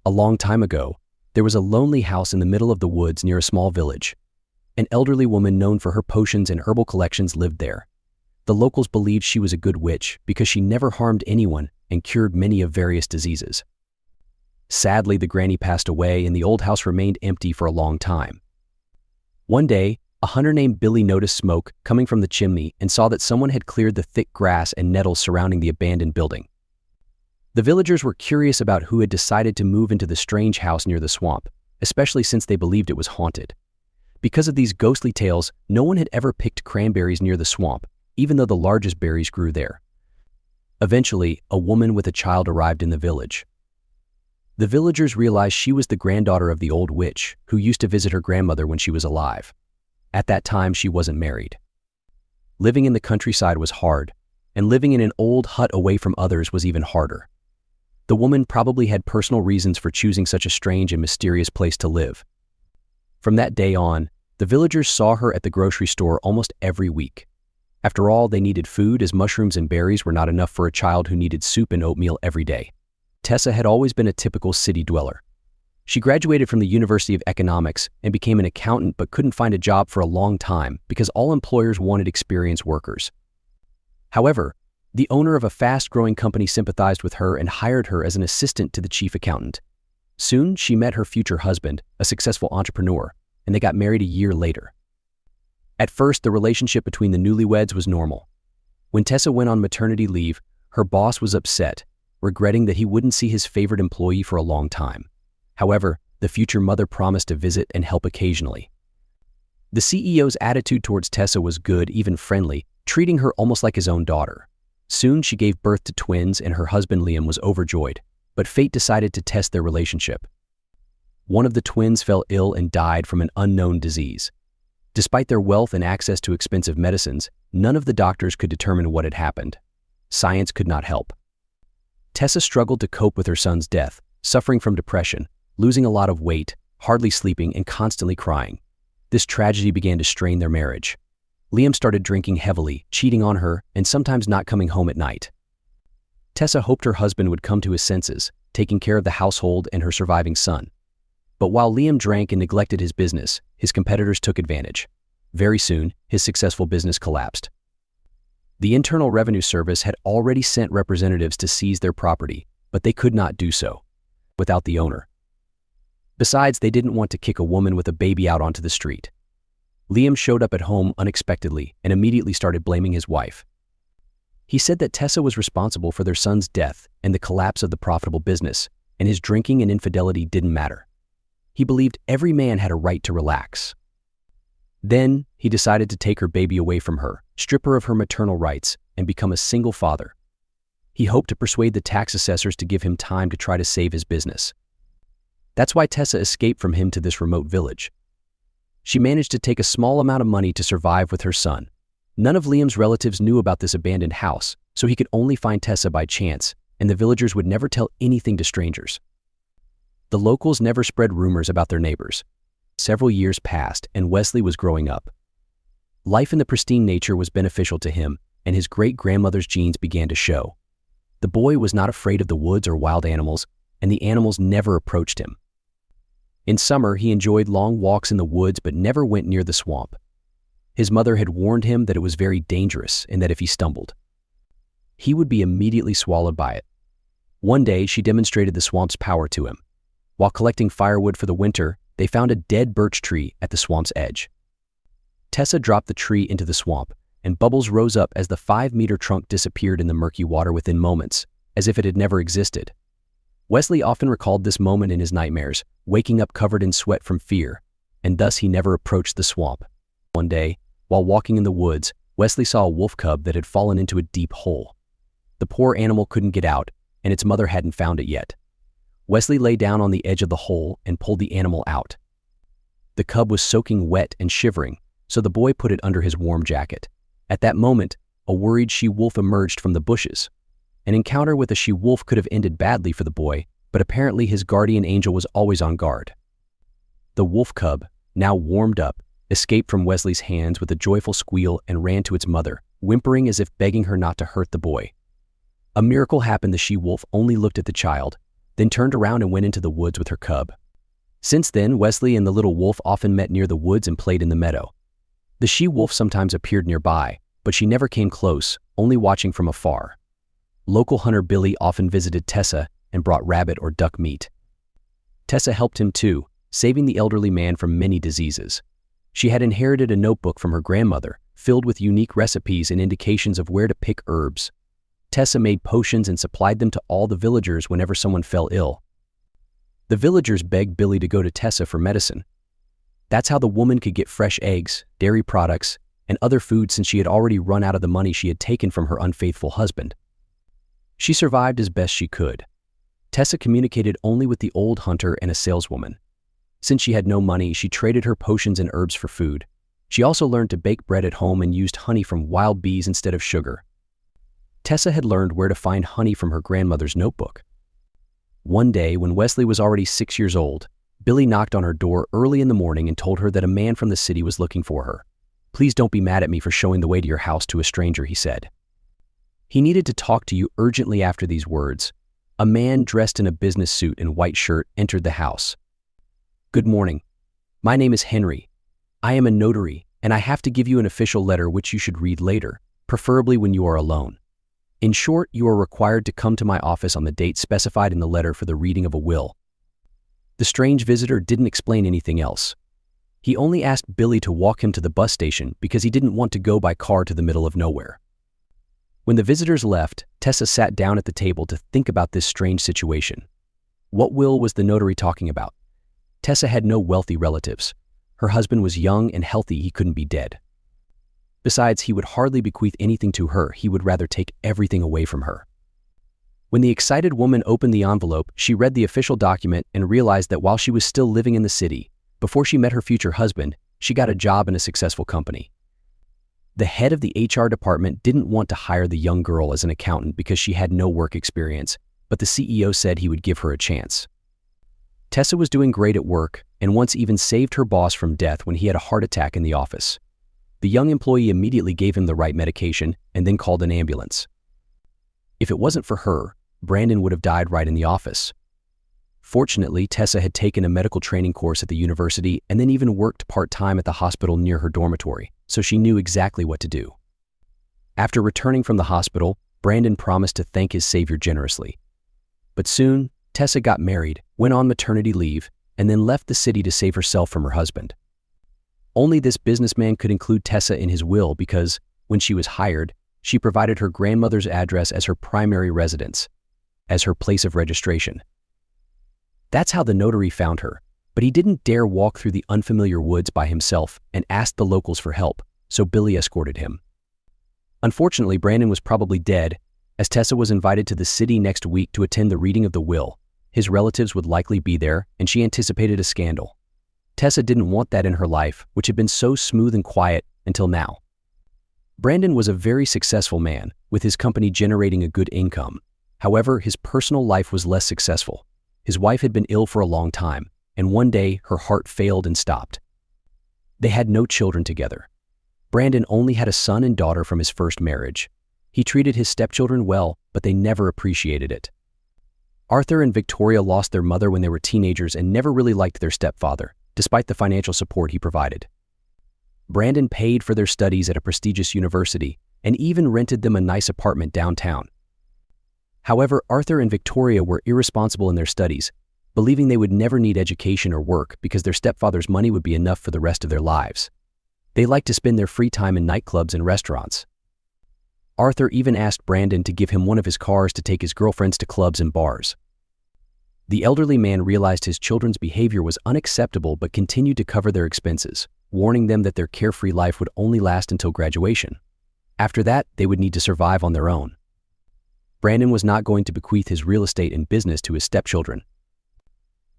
A long time ago, there was a lonely house in the middle of the woods near a small village. An elderly woman known for her potions and herbal collections lived there. The locals believed she was a good witch because she never harmed anyone and cured many of various diseases. Sadly, the granny passed away and the old house remained empty for a long time. One day, a hunter named Billy noticed smoke coming from the chimney and saw that someone had cleared the thick grass and nettles surrounding the abandoned building. The villagers were curious about who had decided to move into the strange house near the swamp, especially since they believed it was haunted. Because of these ghostly tales, no one had ever picked cranberries near the swamp, even though the largest berries grew there. Eventually, a woman with a child arrived in the village. The villagers realized she was the granddaughter of the old witch, who used to visit her grandmother when she was alive. At that time, she wasn't married. Living in the countryside was hard, and living in an old hut away from others was even harder. The woman probably had personal reasons for choosing such a strange and mysterious place to live. From that day on, the villagers saw her at the grocery store almost every week. After all, they needed food, as mushrooms and berries were not enough for a child who needed soup and oatmeal every day. Tessa had always been a typical city dweller. She graduated from the University of Economics and became an accountant, but couldn't find a job for a long time because all employers wanted experienced workers. However, the owner of a fast-growing company sympathized with her and hired her as an assistant to the chief accountant. Soon, she met her future husband, a successful entrepreneur, and they got married a year later. At first, the relationship between the newlyweds was normal. When Tessa went on maternity leave, her boss was upset, regretting that he wouldn't see his favorite employee for a long time. However, the future mother promised to visit and help occasionally. The CEO's attitude towards Tessa was good, even friendly, treating her almost like his own daughter. Soon she gave birth to twins and her husband Liam was overjoyed, but fate decided to test their relationship. One of the twins fell ill and died from an unknown disease. Despite their wealth and access to expensive medicines, none of the doctors could determine what had happened. Science could not help. Tessa struggled to cope with her son's death, suffering from depression, losing a lot of weight, hardly sleeping, and constantly crying. This tragedy began to strain their marriage. Liam started drinking heavily, cheating on her, and sometimes not coming home at night. Tessa hoped her husband would come to his senses, taking care of the household and her surviving son. But while Liam drank and neglected his business, his competitors took advantage. Very soon, his successful business collapsed. The Internal Revenue Service had already sent representatives to seize their property, but they could not do so without the owner. Besides, they didn't want to kick a woman with a baby out onto the street. Liam showed up at home unexpectedly and immediately started blaming his wife. He said that Tessa was responsible for their son's death and the collapse of the profitable business, and his drinking and infidelity didn't matter. He believed every man had a right to relax. Then, he decided to take her baby away from her, strip her of her maternal rights, and become a single father. He hoped to persuade the tax assessors to give him time to try to save his business. That's why Tessa escaped from him to this remote village. She managed to take a small amount of money to survive with her son. None of Liam's relatives knew about this abandoned house, so he could only find Tessa by chance, and the villagers would never tell anything to strangers. The locals never spread rumors about their neighbors. Several years passed, and Wesley was growing up. Life in the pristine nature was beneficial to him, and his great-grandmother's genes began to show. The boy was not afraid of the woods or wild animals, and the animals never approached him. In summer, he enjoyed long walks in the woods but never went near the swamp. His mother had warned him that it was very dangerous and that if he stumbled, he would be immediately swallowed by it. One day, she demonstrated the swamp's power to him. While collecting firewood for the winter, they found a dead birch tree at the swamp's edge. Tessa dropped the tree into the swamp, and bubbles rose up as the 5-meter trunk disappeared in the murky water within moments, as if it had never existed. Wesley often recalled this moment in his nightmares, waking up covered in sweat from fear, and thus he never approached the swamp. One day, while walking in the woods, Wesley saw a wolf cub that had fallen into a deep hole. The poor animal couldn't get out, and its mother hadn't found it yet. Wesley lay down on the edge of the hole and pulled the animal out. The cub was soaking wet and shivering, so the boy put it under his warm jacket. At that moment, a worried she-wolf emerged from the bushes. An encounter with a she-wolf could have ended badly for the boy, but apparently his guardian angel was always on guard. The wolf cub, now warmed up, escaped from Wesley's hands with a joyful squeal and ran to its mother, whimpering as if begging her not to hurt the boy. A miracle happened. The she-wolf only looked at the child, then turned around and went into the woods with her cub. Since then, Wesley and the little wolf often met near the woods and played in the meadow. The she-wolf sometimes appeared nearby, but she never came close, only watching from afar. Local hunter Billy often visited Tessa and brought rabbit or duck meat. Tessa helped him too, saving the elderly man from many diseases. She had inherited a notebook from her grandmother, filled with unique recipes and indications of where to pick herbs. Tessa made potions and supplied them to all the villagers whenever someone fell ill. The villagers begged Billy to go to Tessa for medicine. That's how the woman could get fresh eggs, dairy products, and other food since she had already run out of the money she had taken from her unfaithful husband. She survived as best she could. Tessa communicated only with the old hunter and a saleswoman. Since she had no money, she traded her potions and herbs for food. She also learned to bake bread at home and used honey from wild bees instead of sugar. Tessa had learned where to find honey from her grandmother's notebook. One day, when Wesley was already 6 years old, Billy knocked on her door early in the morning and told her that a man from the city was looking for her. "Please don't be mad at me for showing the way to your house to a stranger," he said. He needed to talk to you urgently. After these words, a man dressed in a business suit and white shirt entered the house. "Good morning. My name is Henry. I am a notary, and I have to give you an official letter which you should read later, preferably when you are alone. In short, you are required to come to my office on the date specified in the letter for the reading of a will." The strange visitor didn't explain anything else. He only asked Billy to walk him to the bus station because he didn't want to go by car to the middle of nowhere. When the visitors left, Tessa sat down at the table to think about this strange situation. What will was the notary talking about? Tessa had no wealthy relatives. Her husband was young and healthy. He couldn't be dead. Besides, he would hardly bequeath anything to her. He would rather take everything away from her. When the excited woman opened the envelope, she read the official document and realized that while she was still living in the city, before she met her future husband, she got a job in a successful company. The head of the HR department didn't want to hire the young girl as an accountant because she had no work experience, but the CEO said he would give her a chance. Tessa was doing great at work and once even saved her boss from death when he had a heart attack in the office. The young employee immediately gave him the right medication and then called an ambulance. If it wasn't for her, Brandon would have died right in the office. Fortunately, Tessa had taken a medical training course at the university and then even worked part-time at the hospital near her dormitory, so she knew exactly what to do. After returning from the hospital, Brandon promised to thank his savior generously. But soon, Tessa got married, went on maternity leave, and then left the city to save herself from her husband. Only this businessman could include Tessa in his will because, when she was hired, she provided her grandmother's address as her primary residence, as her place of registration. That's how the notary found her, but he didn't dare walk through the unfamiliar woods by himself and asked the locals for help, so Billy escorted him. Unfortunately, Brandon was probably dead, as Tessa was invited to the city next week to attend the reading of the will. His relatives would likely be there, and she anticipated a scandal. Tessa didn't want that in her life, which had been so smooth and quiet until now. Brandon was a very successful man, with his company generating a good income. However, his personal life was less successful. His wife had been ill for a long time, and one day her heart failed and stopped. They had no children together. Brandon only had a son and daughter from his first marriage. He treated his stepchildren well, but they never appreciated it. Arthur and Victoria lost their mother when they were teenagers and never really liked their stepfather, despite the financial support he provided. Brandon paid for their studies at a prestigious university and even rented them a nice apartment downtown. However, Arthur and Victoria were irresponsible in their studies, believing they would never need education or work because their stepfather's money would be enough for the rest of their lives. They liked to spend their free time in nightclubs and restaurants. Arthur even asked Brandon to give him one of his cars to take his girlfriends to clubs and bars. The elderly man realized his children's behavior was unacceptable but continued to cover their expenses, warning them that their carefree life would only last until graduation. After that, they would need to survive on their own. Brandon was not going to bequeath his real estate and business to his stepchildren.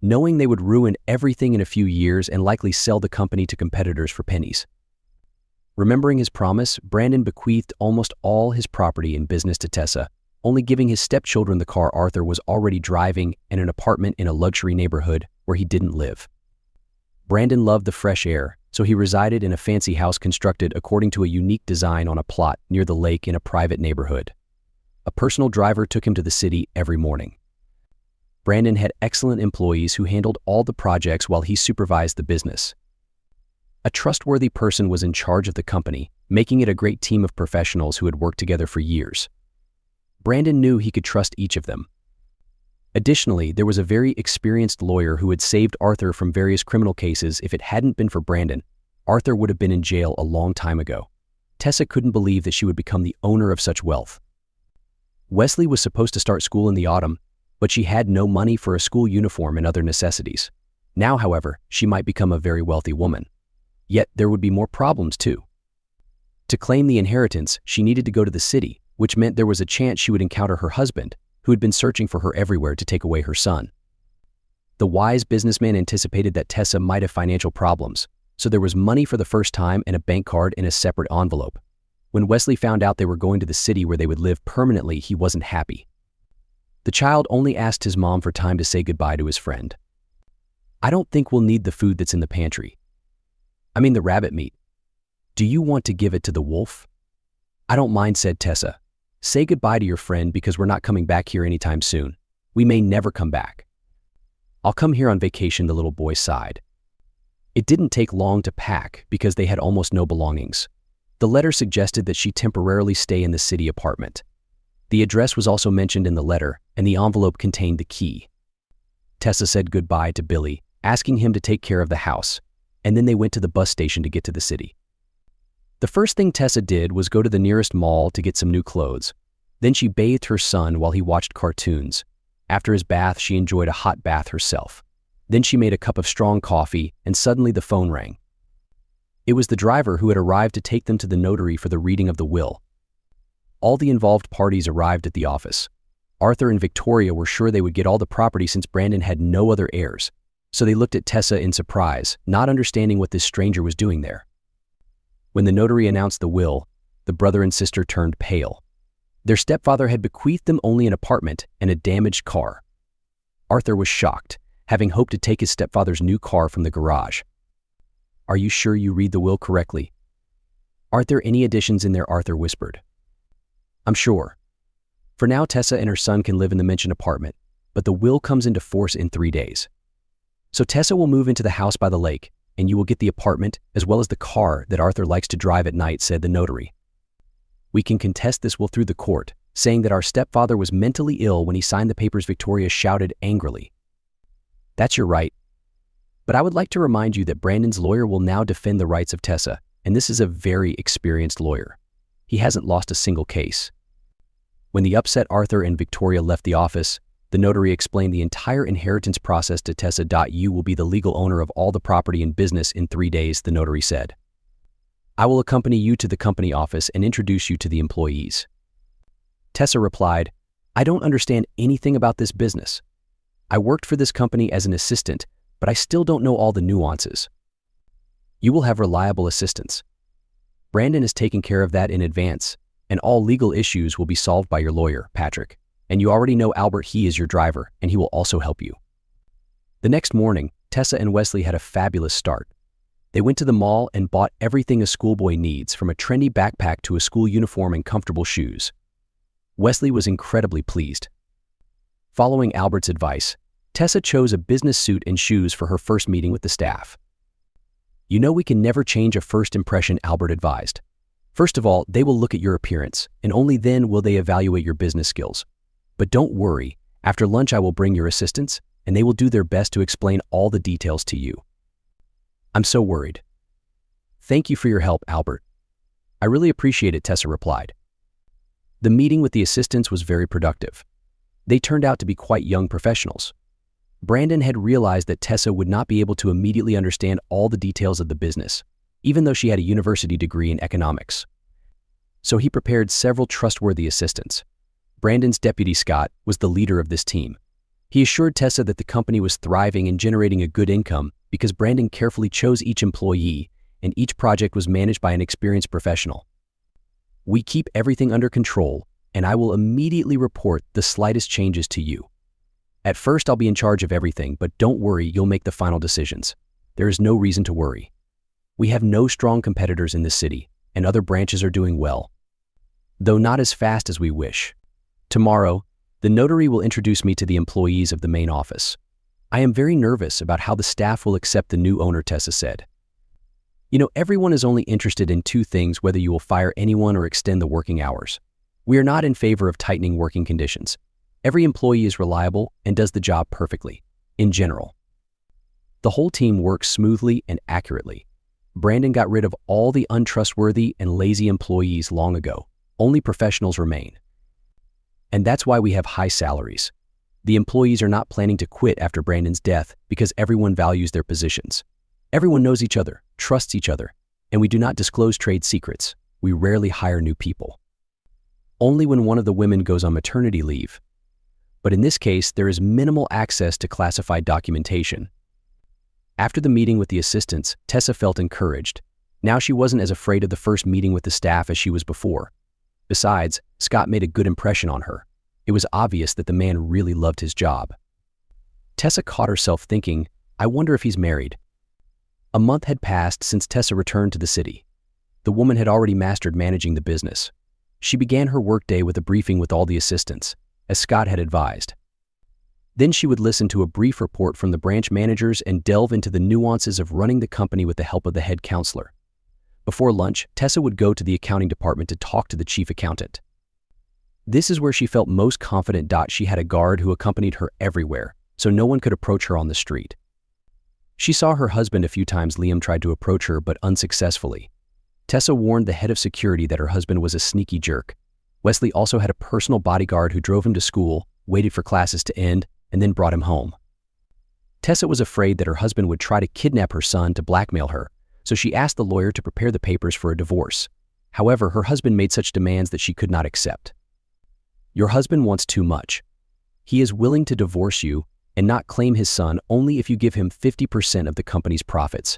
Knowing they would ruin everything in a few years and likely sell the company to competitors for pennies. Remembering his promise, Brandon bequeathed almost all his property and business to Tessa, only giving his stepchildren the car Arthur was already driving and an apartment in a luxury neighborhood where he didn't live. Brandon loved the fresh air, so he resided in a fancy house constructed according to a unique design on a plot near the lake in a private neighborhood. A personal driver took him to the city every morning. Brandon had excellent employees who handled all the projects while he supervised the business. A trustworthy person was in charge of the company, making it a great team of professionals who had worked together for years. Brandon knew he could trust each of them. Additionally, there was a very experienced lawyer who had saved Arthur from various criminal cases. If it hadn't been for Brandon, Arthur would have been in jail a long time ago. Tessa couldn't believe that she would become the owner of such wealth. Wesley was supposed to start school in the autumn, but she had no money for a school uniform and other necessities. Now, however, she might become a very wealthy woman. Yet there would be more problems too. To claim the inheritance, she needed to go to the city, which meant there was a chance she would encounter her husband, who had been searching for her everywhere to take away her son. The wise businessman anticipated that Tessa might have financial problems, so there was money for the first time and a bank card in a separate envelope. When Wesley found out they were going to the city where they would live permanently, he wasn't happy. The child only asked his mom for time to say goodbye to his friend. "I don't think we'll need the food that's in the pantry. I mean the rabbit meat. Do you want to give it to the wolf?" "I don't mind," said Tessa. "Say goodbye to your friend because we're not coming back here anytime soon. We may never come back." "I'll come here on vacation," the little boy sighed. It didn't take long to pack because they had almost no belongings. The letter suggested that she temporarily stay in the city apartment. The address was also mentioned in the letter, and the envelope contained the key. Tessa said goodbye to Billy, asking him to take care of the house, and then they went to the bus station to get to the city. The first thing Tessa did was go to the nearest mall to get some new clothes. Then she bathed her son while he watched cartoons. After his bath, she enjoyed a hot bath herself. Then she made a cup of strong coffee, and suddenly the phone rang. It was the driver who had arrived to take them to the notary for the reading of the will. All the involved parties arrived at the office. Arthur and Victoria were sure they would get all the property since Brandon had no other heirs, so they looked at Tessa in surprise, not understanding what this stranger was doing there. When the notary announced the will, the brother and sister turned pale. Their stepfather had bequeathed them only an apartment and a damaged car. Arthur was shocked, having hoped to take his stepfather's new car from the garage. "Are you sure you read the will correctly? Aren't there any additions in there?" Arthur whispered. "I'm sure. For now, Tessa and her son can live in the mentioned apartment, but the will comes into force in 3 days. So Tessa will move into the house by the lake, and you will get the apartment as well as the car that Arthur likes to drive at night," said the notary. "We can contest this will through the court, saying that our stepfather was mentally ill when he signed the papers," Victoria shouted angrily. "That's your right. But I would like to remind you that Brandon's lawyer will now defend the rights of Tessa, and this is a very experienced lawyer. He hasn't lost a single case." When the upset Arthur and Victoria left the office, the notary explained the entire inheritance process to Tessa. "You will be the legal owner of all the property and business in 3 days, the notary said. "I will accompany you to the company office and introduce you to the employees." Tessa replied, "I don't understand anything about this business. I worked for this company as an assistant, but I still don't know all the nuances." "You will have reliable assistance. Brandon is taking care of that in advance, and all legal issues will be solved by your lawyer, Patrick. And you already know Albert, he is your driver, and he will also help you." The next morning, Tessa and Wesley had a fabulous start. They went to the mall and bought everything a schoolboy needs, from a trendy backpack to a school uniform and comfortable shoes. Wesley was incredibly pleased. Following Albert's advice, Tessa chose a business suit and shoes for her first meeting with the staff. "You know we can never change a first impression," Albert advised. "First of all, they will look at your appearance, and only then will they evaluate your business skills. But don't worry, after lunch I will bring your assistants, and they will do their best to explain all the details to you." "I'm so worried." "Thank you for your help, Albert." "I really appreciate it," Tessa replied. The meeting with the assistants was very productive. They turned out to be quite young professionals. Brandon had realized that Tessa would not be able to immediately understand all the details of the business, even though she had a university degree in economics. So he prepared several trustworthy assistants. Brandon's deputy, Scott, was the leader of this team. He assured Tessa that the company was thriving and generating a good income because Brandon carefully chose each employee, and each project was managed by an experienced professional. "We keep everything under control, and I will immediately report the slightest changes to you. At first, I'll be in charge of everything, but don't worry, you'll make the final decisions. There is no reason to worry. We have no strong competitors in this city, and other branches are doing well, though not as fast as we wish. Tomorrow, The notary will introduce me to the employees of the main office. I am very nervous about how the staff will accept the new owner, Tessa said. You know, everyone is only interested in two things: whether you will fire anyone or extend the working hours. We are not in favor of tightening working conditions. Every employee is reliable and does the job perfectly, in general. The whole team works smoothly and accurately. Brandon got rid of all the untrustworthy and lazy employees long ago. Only professionals remain. And that's why we have high salaries. The employees are not planning to quit after Brandon's death because everyone values their positions. Everyone knows each other, trusts each other, and we do not disclose trade secrets. We rarely hire new people. Only when one of the women goes on maternity leave. But in this case, there is minimal access to classified documentation. After the meeting with the assistants, Tessa felt encouraged. Now she wasn't as afraid of the first meeting with the staff as she was before. Besides, Scott made a good impression on her. It was obvious that the man really loved his job. Tessa caught herself thinking, I wonder if he's married. A month had passed since Tessa returned to the city. The woman had already mastered managing the business. She began her workday with a briefing with all the assistants, as Scott had advised. Then she would listen to a brief report from the branch managers and delve into the nuances of running the company with the help of the head counselor. Before lunch, Tessa would go to the accounting department to talk to the chief accountant. This is where she felt most confident. She had a guard who accompanied her everywhere, so no one could approach her on the street. She saw her husband a few times. Liam tried to approach her, but unsuccessfully. Tessa warned the head of security that her husband was a sneaky jerk. Wesley also had a personal bodyguard who drove him to school, waited for classes to end, and then brought him home. Tessa was afraid that her husband would try to kidnap her son to blackmail her, so she asked the lawyer to prepare the papers for a divorce. However, her husband made such demands that she could not accept. Your husband wants too much. He is willing to divorce you and not claim his son only if you give him 50% of the company's profits.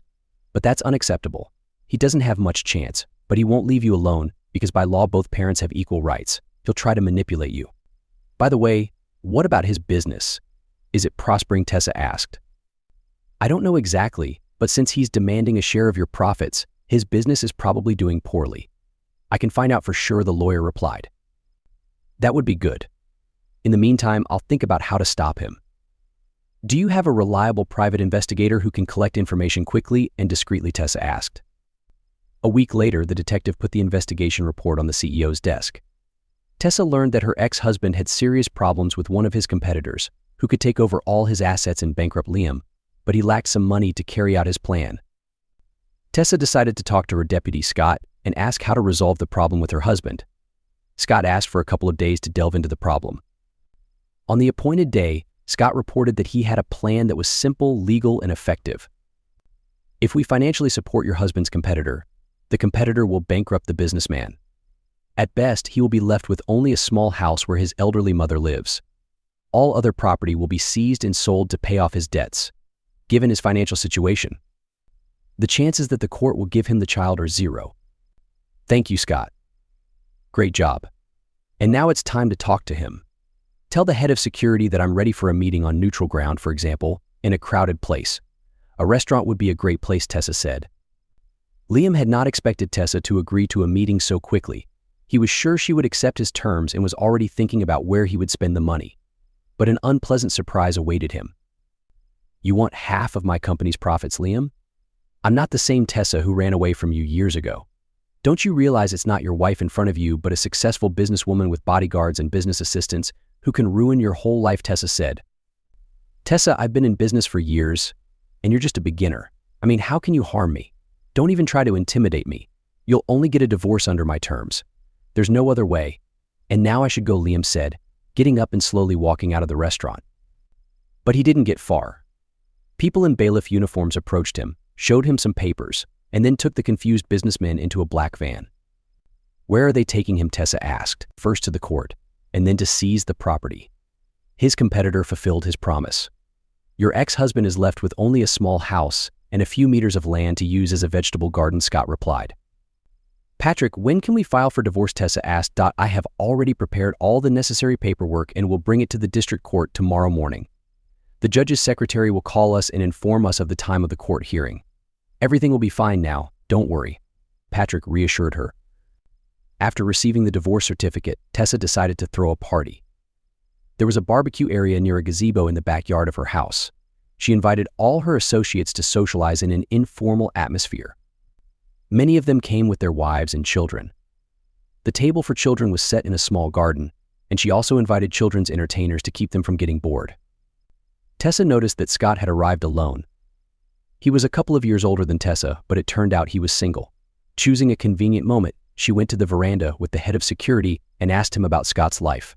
But that's unacceptable. He doesn't have much chance, but he won't leave you alone because by law both parents have equal rights. He'll try to manipulate you. By the way, what about his business? Is it prospering? Tessa asked. I don't know exactly, but since he's demanding a share of your profits, his business is probably doing poorly. I can find out for sure, the lawyer replied. That would be good. In the meantime, I'll think about how to stop him. Do you have a reliable private investigator who can collect information quickly and discreetly? Tessa asked. A week later, the detective put the investigation report on the CEO's desk. Tessa learned that her ex-husband had serious problems with one of his competitors, who could take over all his assets and bankrupt Liam, but he lacked some money to carry out his plan. Tessa decided to talk to her deputy, Scott, and ask how to resolve the problem with her husband. Scott asked for a couple of days to delve into the problem. On the appointed day, Scott reported that he had a plan that was simple, legal, and effective. If we financially support your husband's competitor, the competitor will bankrupt the businessman. At best, he will be left with only a small house where his elderly mother lives. All other property will be seized and sold to pay off his debts. Given his financial situation, the chances that the court will give him the child are zero. Thank you, Scott. Great job. And now it's time to talk to him. Tell the head of security that I'm ready for a meeting on neutral ground, for example, in a crowded place. A restaurant would be a great place, Tessa said. Liam had not expected Tessa to agree to a meeting so quickly. He was sure she would accept his terms and was already thinking about where he would spend the money. But an unpleasant surprise awaited him. You want half of my company's profits, Liam? I'm not the same Tessa who ran away from you years ago. Don't you realize it's not your wife in front of you, but a successful businesswoman with bodyguards and business assistants who can ruin your whole life, Tessa said. Tessa, I've been in business for years, and you're just a beginner. I mean, how can you harm me? Don't even try to intimidate me. You'll only get a divorce under my terms. There's no other way. And now I should go, Liam said, getting up and slowly walking out of the restaurant. But he didn't get far. People in bailiff uniforms approached him, showed him some papers, and then took the confused businessman into a black van. Where are they taking him? Tessa asked, first to the court, and then to seize the property. His competitor fulfilled his promise. Your ex-husband is left with only a small house and a few meters of land to use as a vegetable garden, Scott replied. Patrick, when can we file for divorce? Tessa asked. I have already prepared all the necessary paperwork and will bring it to the district court tomorrow morning. The judge's secretary will call us and inform us of the time of the court hearing. Everything will be fine now, don't worry, Patrick reassured her. After receiving the divorce certificate, Tessa decided to throw a party. There was a barbecue area near a gazebo in the backyard of her house. She invited all her associates to socialize in an informal atmosphere. Many of them came with their wives and children. The table for children was set in a small garden, and she also invited children's entertainers to keep them from getting bored. Tessa noticed that Scott had arrived alone. He was a couple of years older than Tessa, but it turned out he was single. Choosing a convenient moment, she went to the veranda with the head of security and asked him about Scott's life.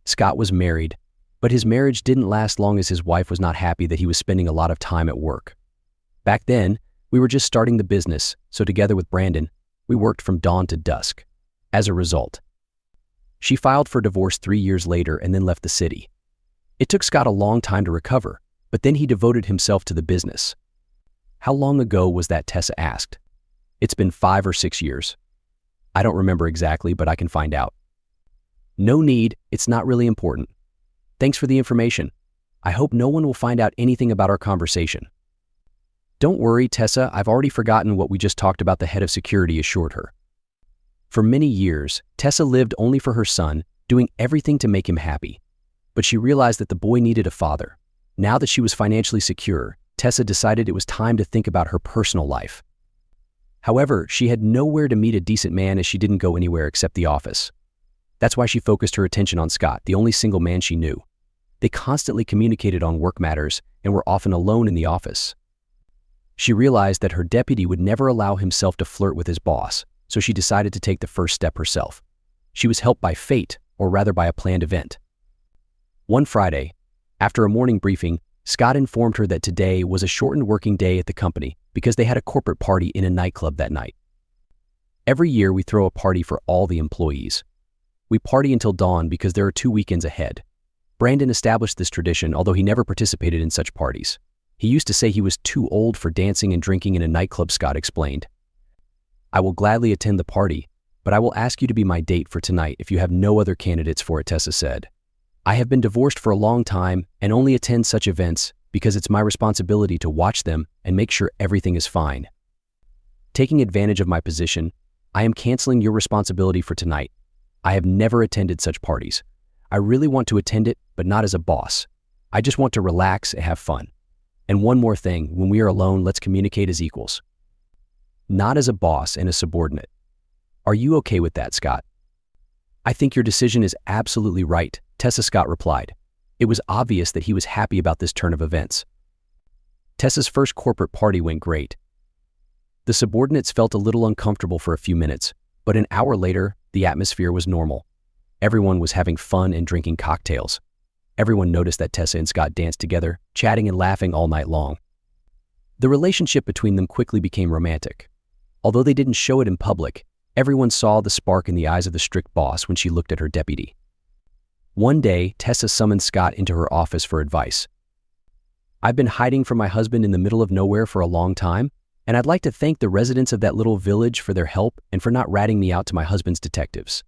Scott was married, but his marriage didn't last long as his wife was not happy that he was spending a lot of time at work. Back then, we were just starting the business, so together with Brandon, we worked from dawn to dusk. As a result, she filed for divorce 3 years later and then left the city. It took Scott a long time to recover, but then he devoted himself to the business. How long ago was that, Tessa asked. It's been 5 or 6 years. I don't remember exactly, but I can find out. No need, it's not really important. Thanks for the information. I hope no one will find out anything about our conversation. Don't worry, Tessa, I've already forgotten what we just talked about, the head of security assured her. For many years, Tessa lived only for her son, doing everything to make him happy. But she realized that the boy needed a father. Now that she was financially secure, Tessa decided it was time to think about her personal life. However, she had nowhere to meet a decent man as she didn't go anywhere except the office. That's why she focused her attention on Scott, the only single man she knew. They constantly communicated on work matters and were often alone in the office. She realized that her deputy would never allow himself to flirt with his boss, so she decided to take the first step herself. She was helped by fate, or rather by a planned event. One Friday, after a morning briefing, Scott informed her that today was a shortened working day at the company because they had a corporate party in a nightclub that night. Every year we throw a party for all the employees. We party until dawn because there are 2 weekends ahead. Brandon established this tradition, although he never participated in such parties. He used to say he was too old for dancing and drinking in a nightclub, Scott explained. I will gladly attend the party, but I will ask you to be my date for tonight if you have no other candidates for it, Tessa said. I have been divorced for a long time and only attend such events because it's my responsibility to watch them and make sure everything is fine. Taking advantage of my position, I am canceling your responsibility for tonight. I have never attended such parties. I really want to attend it, but not as a boss. I just want to relax and have fun. And one more thing, when we are alone, let's communicate as equals. Not as a boss and a subordinate. Are you okay with that, Scott? I think your decision is absolutely right, Tessa, Scott replied. It was obvious that he was happy about this turn of events. Tessa's first corporate party went great. The subordinates felt a little uncomfortable for a few minutes, but an hour later, the atmosphere was normal. Everyone was having fun and drinking cocktails. Everyone noticed that Tessa and Scott danced together, chatting and laughing all night long. The relationship between them quickly became romantic. Although they didn't show it in public, everyone saw the spark in the eyes of the strict boss when she looked at her deputy. One day, Tessa summoned Scott into her office for advice. I've been hiding from my husband in the middle of nowhere for a long time, and I'd like to thank the residents of that little village for their help and for not ratting me out to my husband's detectives.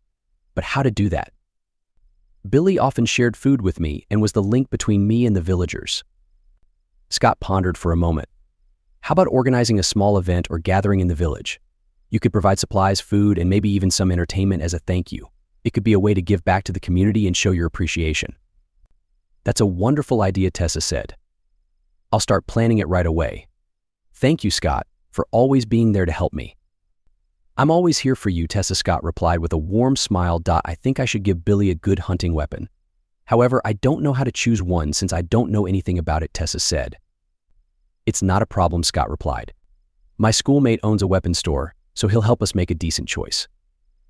But how to do that? Billy often shared food with me and was the link between me and the villagers. Scott pondered for a moment. How about organizing a small event or gathering in the village? You could provide supplies, food, and maybe even some entertainment as a thank you. It could be a way to give back to the community and show your appreciation. That's a wonderful idea, Tessa said. I'll start planning it right away. Thank you, Scott, for always being there to help me. I'm always here for you, Tessa, Scott replied with a warm smile. I think I should give Billy a good hunting weapon. However, I don't know how to choose one since I don't know anything about it, Tessa said. It's not a problem, Scott replied. My schoolmate owns a weapons store, so he'll help us make a decent choice.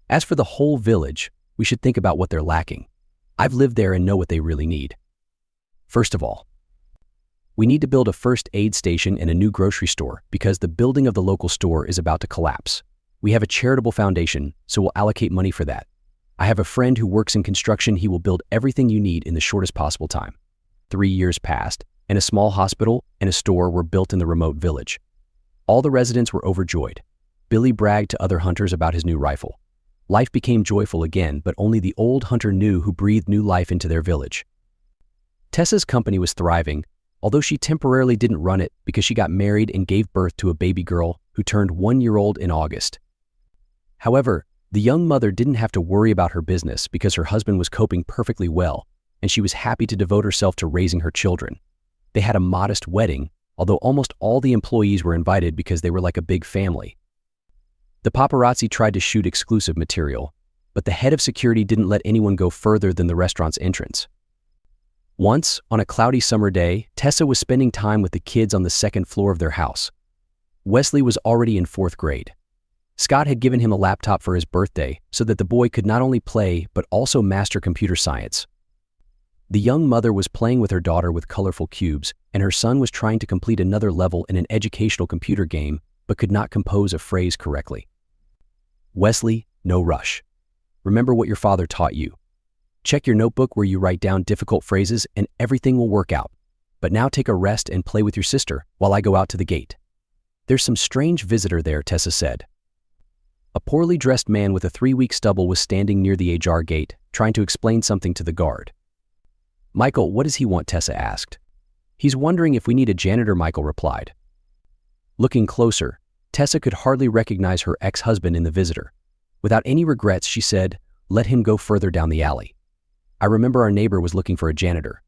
As for the whole village, we should think about what they're lacking. I've lived there and know what they really need. First of all, we need to build a first aid station and a new grocery store because the building of the local store is about to collapse. We have a charitable foundation, so we'll allocate money for that. I have a friend who works in construction. He will build everything you need in the shortest possible time. 3 years passed, and a small hospital and a store were built in the remote village. All the residents were overjoyed. Billy bragged to other hunters about his new rifle. Life became joyful again, but only the old hunter knew who breathed new life into their village. Tessa's company was thriving, although she temporarily didn't run it because she got married and gave birth to a baby girl who turned 1-year-old in August. However, the young mother didn't have to worry about her business because her husband was coping perfectly well, and she was happy to devote herself to raising her children. They had a modest wedding, although almost all the employees were invited because they were like a big family. The paparazzi tried to shoot exclusive material, but the head of security didn't let anyone go further than the restaurant's entrance. Once, on a cloudy summer day, Tessa was spending time with the kids on the second floor of their house. Wesley was already in 4th grade. Scott had given him a laptop for his birthday so that the boy could not only play but also master computer science. The young mother was playing with her daughter with colorful cubes, and her son was trying to complete another level in an educational computer game but could not compose a phrase correctly. Wesley, no rush. Remember what your father taught you. Check your notebook where you write down difficult phrases and everything will work out. But now take a rest and play with your sister while I go out to the gate. There's some strange visitor there, Tessa said. A poorly dressed man with a 3-week stubble was standing near the ajar gate, trying to explain something to the guard. Michael, what does he want? Tessa asked. He's wondering if we need a janitor, Michael replied. Looking closer, Tessa could hardly recognize her ex-husband in the visitor. Without any regrets, she said, "Let him go further down the alley. I remember our neighbor was looking for a janitor.